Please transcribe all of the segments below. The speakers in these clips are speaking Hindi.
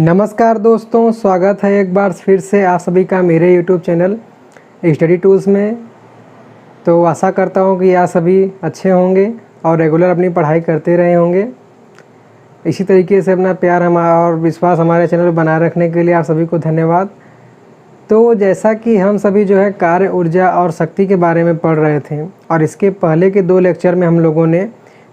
नमस्कार दोस्तों, स्वागत है एक बार फिर से आप सभी का मेरे YouTube चैनल स्टडी टूल्स में। तो आशा करता हूँ कि आप सभी अच्छे होंगे और रेगुलर अपनी पढ़ाई करते रहे होंगे। इसी तरीके से अपना प्यार और विश्वास हमारे चैनल पर बनाए रखने के लिए आप सभी को धन्यवाद। तो जैसा कि हम सभी जो है कार्य, ऊर्जा और शक्ति के बारे में पढ़ रहे थे और इसके पहले के 2 लेक्चर में हम लोगों ने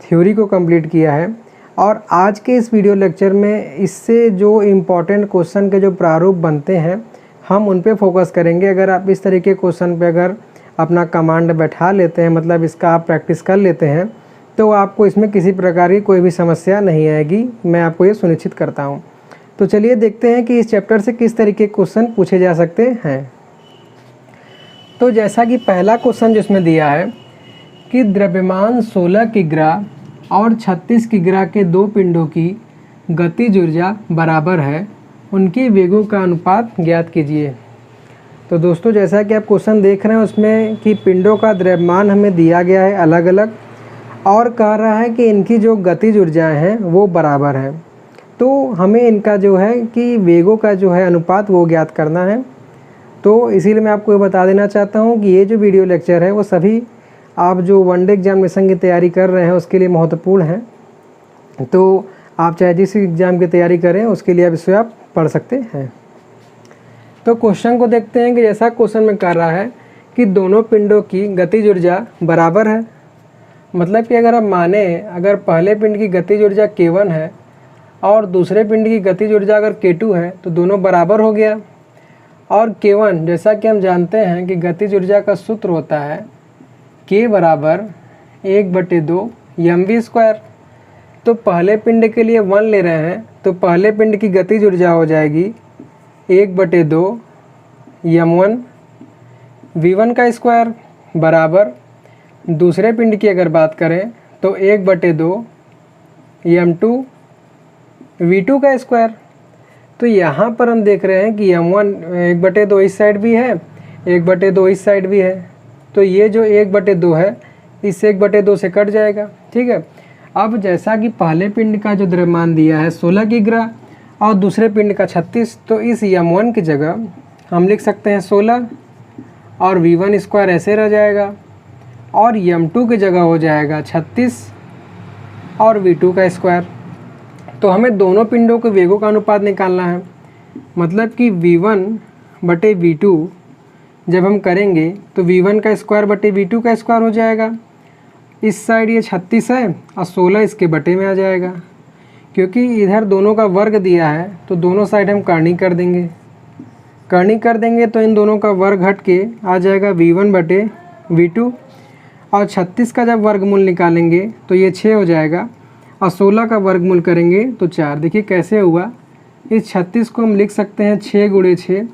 थ्योरी को कंप्लीट किया है और आज के इस वीडियो लेक्चर में इससे जो इम्पोर्टेंट क्वेश्चन के जो प्रारूप बनते हैं हम उन पे फोकस करेंगे। अगर आप इस तरीके क्वेश्चन पे अगर अपना कमांड बैठा लेते हैं, मतलब इसका आप प्रैक्टिस कर लेते हैं, तो आपको इसमें किसी प्रकार की कोई भी समस्या नहीं आएगी, मैं आपको ये सुनिश्चित करता हूँ। तो चलिए देखते हैं कि इस चैप्टर से किस तरीके क्वेश्चन पूछे जा सकते हैं। तो जैसा कि पहला क्वेश्चन जिसमें दिया है कि द्रव्यमान 16 किग्रा और 36 किग्रा के 2 पिंडों की गतिज ऊर्जा बराबर है, उनके वेगों का अनुपात ज्ञात कीजिए। तो दोस्तों जैसा कि आप क्वेश्चन देख रहे हैं उसमें कि पिंडों का द्रव्यमान हमें दिया गया है अलग अलग और कह रहा है कि इनकी जो गतिज ऊर्जाएँ हैं वो बराबर है। तो हमें इनका जो है कि वेगों का जो है अनुपात वो ज्ञात करना है। तो इसीलिए मैं आपको ये बता देना चाहता हूँ कि ये जो वीडियो लेक्चर है वो सभी आप जो वनडे एग्जामिनेशन की तैयारी कर रहे हैं उसके लिए महत्वपूर्ण है। तो आप चाहे जिस एग्ज़ाम की तैयारी करें उसके लिए इसे आप पढ़ सकते हैं। तो क्वेश्चन को देखते हैं कि जैसा क्वेश्चन में कह रहा है कि दोनों पिंडों की गतिज ऊर्जा बराबर है। मतलब कि अगर आप माने अगर पहले पिंड की गतिज ऊर्जा K1 है और दूसरे पिंड की गतिज ऊर्जा अगर K2 है तो दोनों बराबर हो गया। और K1 जैसा कि हम जानते हैं कि गतिज ऊर्जा का सूत्र होता है K बराबर 1/2 mv²। तो पहले पिंड के लिए 1 ले रहे हैं तो पहले पिंड की गतिज ऊर्जा हो जाएगी 1/2 m1 v1 का स्क्वायर बराबर दूसरे पिंड की अगर बात करें तो 1/2 m2 v2 का स्क्वायर। तो यहाँ पर हम देख रहे हैं कि m1 1/2 इस साइड भी है, 1/2 इस साइड भी है। तो ये जो 1/2 है इस 1/2 से कट जाएगा। ठीक है। अब जैसा कि पहले पिंड का जो द्रव्यमान दिया है 16 किग्रा और दूसरे पिंड का 36, तो इस m1 की जगह हम लिख सकते हैं 16 और v1 स्क्वायर ऐसे रह जाएगा और m2 की जगह हो जाएगा 36 और v2 का स्क्वायर। तो हमें दोनों पिंडों के वेगों का अनुपात निकालना है। मतलब कि v1/v2 जब हम करेंगे तो v1 का स्क्वायर बटे v2 का स्क्वायर हो जाएगा। इस साइड ये 36 है और 16 इसके बटे में आ जाएगा। क्योंकि इधर दोनों का वर्ग दिया है तो दोनों साइड हम करनी कर देंगे। करनी कर देंगे तो इन दोनों का वर्ग हट के आ जाएगा v1/v2 और 36 का जब वर्गमूल निकालेंगे तो ये 6 हो जाएगा और 16 का वर्गमूल करेंगे तो 4। देखिए कैसे हुआ। इस 36 को हम लिख सकते हैं 6 × 6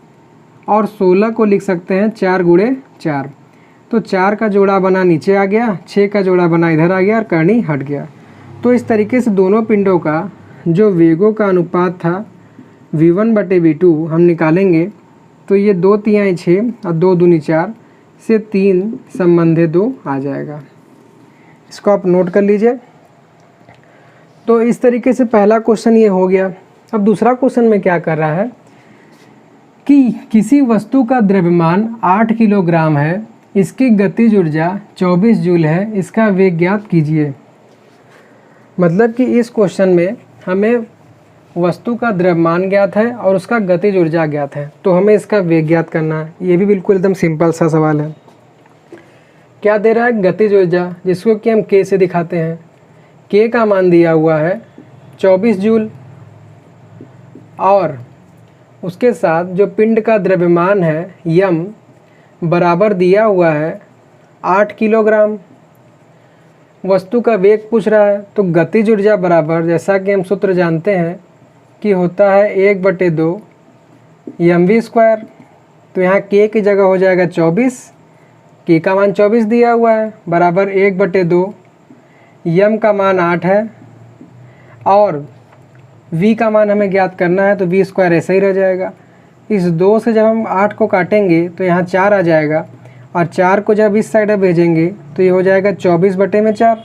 और 16 को लिख सकते हैं 4 × 4। तो 4 का जोड़ा बना नीचे आ गया, 6 का जोड़ा बना इधर आ गया और करनी हट गया। तो इस तरीके से दोनों पिंडों का जो वेगों का अनुपात था v1/v2 हम निकालेंगे तो ये 2 तिहाई 6 और 2 दूनी 4 से 3 संबंधे 2 आ जाएगा। इसको आप नोट कर लीजिए। तो इस तरीके से पहला क्वेश्चन ये हो गया। अब दूसरा क्वेश्चन में क्या कर रहा है कि किसी वस्तु का द्रव्यमान 8 किलोग्राम है, इसकी गतिज ऊर्जा 24 जूल है, इसका वेग ज्ञात कीजिए। मतलब कि इस क्वेश्चन में हमें वस्तु का द्रव्यमान ज्ञात है और उसका गतिज ऊर्जा ज्ञात है, तो हमें इसका वेग ज्ञात करना है। ये भी बिल्कुल एकदम सिंपल सा सवाल है। क्या दे रहा है? गतिज ऊर्जा, जिसको कि हम K से दिखाते हैं। K का मान दिया हुआ है 24 जूल और उसके साथ जो पिंड का द्रव्यमान है m बराबर दिया हुआ है 8 किलोग्राम। वस्तु का वेग पूछ रहा है तो गतिज ऊर्जा बराबर, जैसा कि हम सूत्र जानते हैं कि होता है 1/2 mv²। तो यहाँ K की जगह हो जाएगा 24, K का मान 24 दिया हुआ है बराबर 1/2, m का मान 8 है और v का मान हमें ज्ञात करना है तो v² ऐसा ही रह जाएगा। इस 2 से जब हम 8 को काटेंगे तो यहाँ 4 आ जाएगा और 4 को जब इस साइड भेजेंगे तो ये हो जाएगा 24/4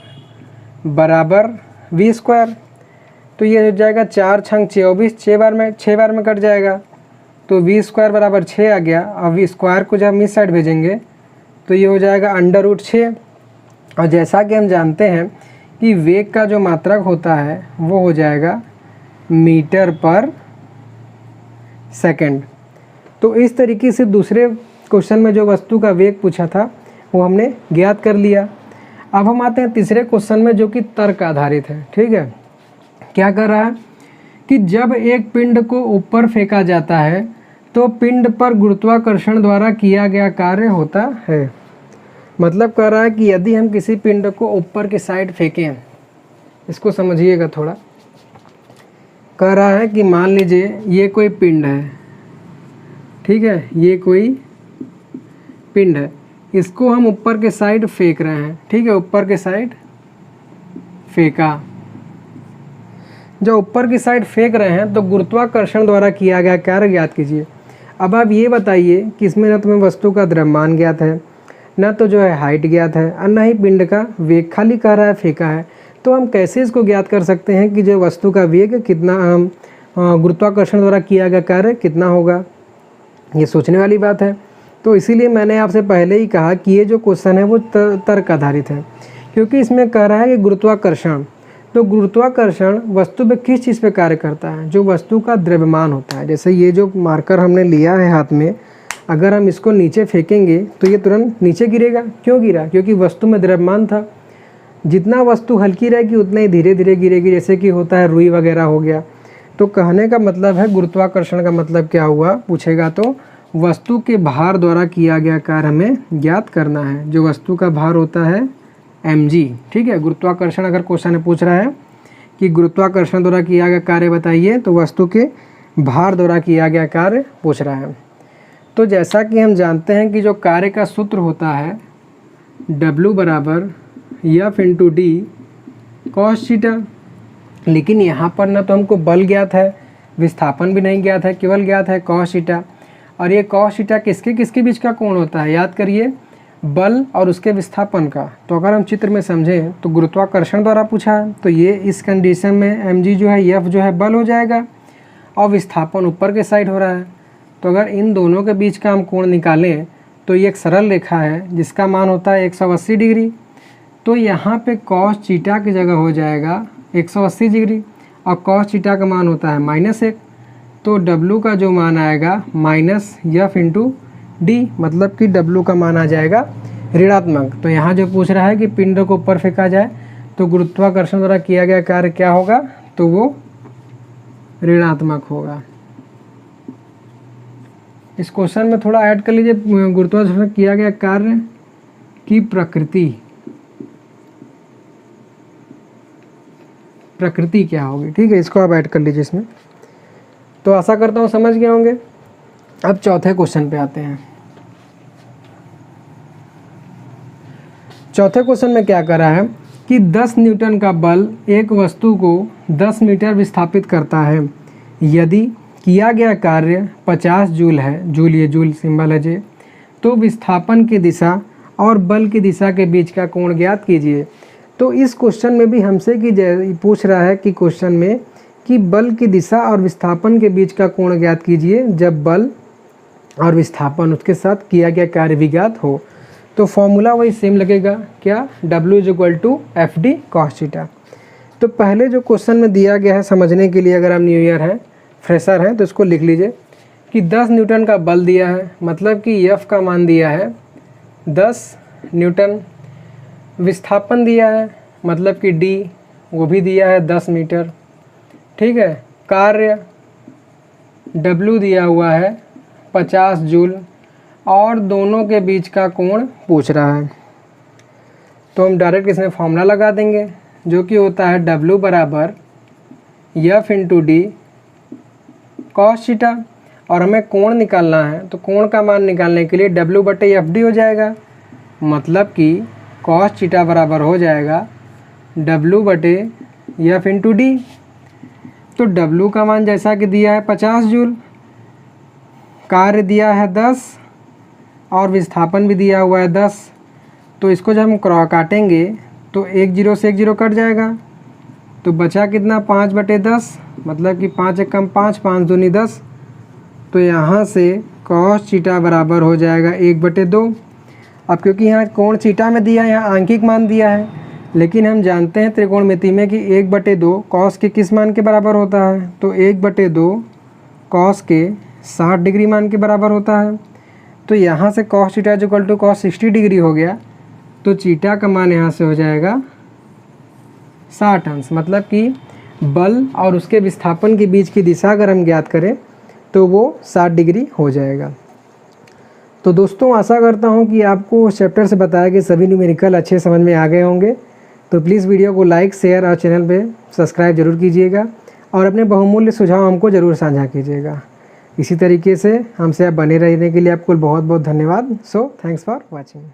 बराबर v²। तो ये हो जाएगा 4 छंग 24, 6 बार में कट जाएगा, तो v² बराबर 6 आ गया। और v² को जब हम इस साइड भेजेंगे तो ये हो जाएगा √6। और जैसा कि हम जानते हैं कि वेग का जो मात्रक होता है वो हो जाएगा मीटर पर सेकंड। तो इस तरीके से दूसरे क्वेश्चन में जो वस्तु का वेग पूछा था वो हमने ज्ञात कर लिया। अब हम आते हैं तीसरे क्वेश्चन में जो कि तर्क आधारित है। ठीक है, क्या कर रहा है कि जब एक पिंड को ऊपर फेंका जाता है तो पिंड पर गुरुत्वाकर्षण द्वारा किया गया कार्य होता है। मतलब कह रहा है कि यदि हम किसी पिंड को ऊपर की साइड फेंकें, इसको समझिएगा थोड़ा। कह रहा है कि मान लीजिए ये कोई पिंड है, ठीक है, ये कोई पिंड है, इसको हम ऊपर के साइड फेंक रहे हैं। ठीक है, ऊपर के साइड फेंका। जब ऊपर की साइड फेंक रहे हैं तो गुरुत्वाकर्षण द्वारा किया गया कार्य ज्ञात कीजिए। अब आप ये बताइए कि इसमें न तुम्हें वस्तु का द्रव्यमान ज्ञात है, न तो जो है हाइट ज्ञात है, और न ही पिंड का वेग, खाली कह रहा है फेंका है। तो हम कैसे इसको ज्ञात कर सकते हैं कि जो वस्तु का वेग कितना, गुरुत्वाकर्षण द्वारा किया गया कार्य कितना होगा? ये सोचने वाली बात है। तो इसीलिए मैंने आपसे पहले ही कहा कि ये जो क्वेश्चन है वो तर्क आधारित है, क्योंकि इसमें कह रहा है कि गुरुत्वाकर्षण, तो गुरुत्वाकर्षण वस्तु पे किस चीज़ पे कार्य करता है? जो वस्तु का द्रव्यमान होता है। जैसे ये जो मार्कर हमने लिया है हाथ में, अगर हम इसको नीचे फेंकेंगे तो ये तुरंत नीचे गिरेगा। क्यों गिरा? क्योंकि वस्तु में द्रव्यमान था। जितना वस्तु हल्की रहेगी उतना ही धीरे धीरे गिरेगी, जैसे कि होता है रुई वगैरह हो गया। तो कहने का मतलब है गुरुत्वाकर्षण का मतलब क्या हुआ पूछेगा तो वस्तु के भार द्वारा किया गया कार्य हमें ज्ञात करना है। जो वस्तु का भार होता है mg। ठीक है, गुरुत्वाकर्षण अगर क्वेश्चन में पूछ रहा है कि गुरुत्वाकर्षण द्वारा किया गया कार्य बताइए, तो वस्तु के भार द्वारा किया गया कार्य पूछ रहा है। तो जैसा कि हम जानते हैं कि जो कार्य का सूत्र होता है W बराबर F × d cos थीटा, लेकिन यहाँ पर ना तो हमको बल ज्ञात है, विस्थापन भी नहीं ज्ञात है, केवल ज्ञात है cos थीटा। और ये cos थीटा किसके किसके बीच का कोण होता है? याद करिए, बल और उसके विस्थापन का। तो अगर हम चित्र में समझें तो गुरुत्वाकर्षण द्वारा पूछा है, तो ये इस कंडीशन में mg जो है, F जो है बल हो जाएगा, और विस्थापन ऊपर के साइड हो रहा है। तो अगर इन दोनों के बीच का हम कोण निकालें तो ये एक सरल रेखा है जिसका मान होता है 180 डिग्री। तो यहाँ पे cos थीटा की जगह हो जाएगा 180 डिग्री, और cos थीटा का मान होता है -1। तो W का जो मान आएगा -F × d, मतलब कि W का मान आ जाएगा ऋणात्मक। तो यहाँ जो पूछ रहा है कि पिंड को ऊपर फेंका जाए तो गुरुत्वाकर्षण द्वारा किया गया कार्य क्या होगा? तो वो ऋणात्मक होगा। इस क्वेश्चन में थोड़ा ऐड कर लीजिए गुरुत्वाकर्षण किया गया कार्य की प्रकृति क्या होगी। ठीक है, इसको आप ऐड कर लीजिए इसमें। तो आशा करता हूँ समझ गए होंगे। अब चौथे क्वेश्चन पे आते हैं। चौथे क्वेश्चन में क्या कर रहा है कि 10 न्यूटन का बल एक वस्तु को 10 मीटर विस्थापित करता है। यदि किया गया कार्य 50 जूल है, जूल ये जूल सिंबल है जे, तो विस्थापन की दिशा और बल की दिशा के बीच का कोण ज्ञात कीजिए। तो इस क्वेश्चन में भी हमसे कि पूछ रहा है कि क्वेश्चन में कि बल की दिशा और विस्थापन के बीच का कोण ज्ञात कीजिए जब बल और विस्थापन उसके साथ किया गया कार्य भी ज्ञात हो। तो फॉर्मूला वही सेम लगेगा, क्या? W = FD cos theta. तो पहले जो क्वेश्चन में दिया गया है समझने के लिए, अगर आप न्यू ईयर हैं, फ्रेशर हैं, तो इसको लिख लीजिए कि 10 न्यूटन का बल दिया है, मतलब कि F का मान दिया है 10 न्यूटन, विस्थापन दिया है मतलब कि D वो भी दिया है 10 मीटर। ठीक है, कार्य W दिया हुआ है 50 जूल, और दोनों के बीच का कोण पूछ रहा है। तो हम डायरेक्ट इसमें फॉर्मूला लगा देंगे जो कि होता है W बराबर F × d cos थीटा, और हमें कोण निकालना है। तो कोण का मान निकालने के लिए W/FD हो जाएगा, मतलब कि cos थीटा बराबर हो जाएगा W/F × d। तो W का मान जैसा कि दिया है 50 जूल, कार्य दिया है 10 और विस्थापन भी दिया हुआ है 10। तो इसको जब हम काटेंगे तो 1 0 से 1 0 कट जाएगा, तो बचा कितना 5/10, मतलब कि 5 एक कम 5, 5 दूनी 10। तो यहाँ से कॉस थीटा बराबर हो जाएगा 1/2। अब क्योंकि यहाँ कोण थीटा में दिया है, यहाँ आंकिक मान दिया है, लेकिन हम जानते हैं त्रिकोणमिति में कि 1/2 कॉस के किस मान के बराबर होता है, तो 1/2 कॉस के 60 डिग्री मान के बराबर होता है। तो यहाँ से cos theta equal to cos 60 degree हो गया, तो थीटा का मान यहाँ से हो जाएगा 60 अंश। मतलब कि बल और उसके विस्थापन के बीच की दिशा अगर हम ज्ञात करें तो वो 60 डिग्री हो जाएगा। तो दोस्तों आशा करता हूँ कि आपको उस चैप्टर से बताया कि सभी न्यूमेरिकल अच्छे समझ में आ गए होंगे। तो प्लीज़ वीडियो को लाइक, शेयर और चैनल पे सब्सक्राइब जरूर कीजिएगा और अपने बहुमूल्य सुझाव हमको ज़रूर साझा कीजिएगा। इसी तरीके से हमसे आप बने रहने के लिए आपको बहुत बहुत धन्यवाद। So thanks for watching.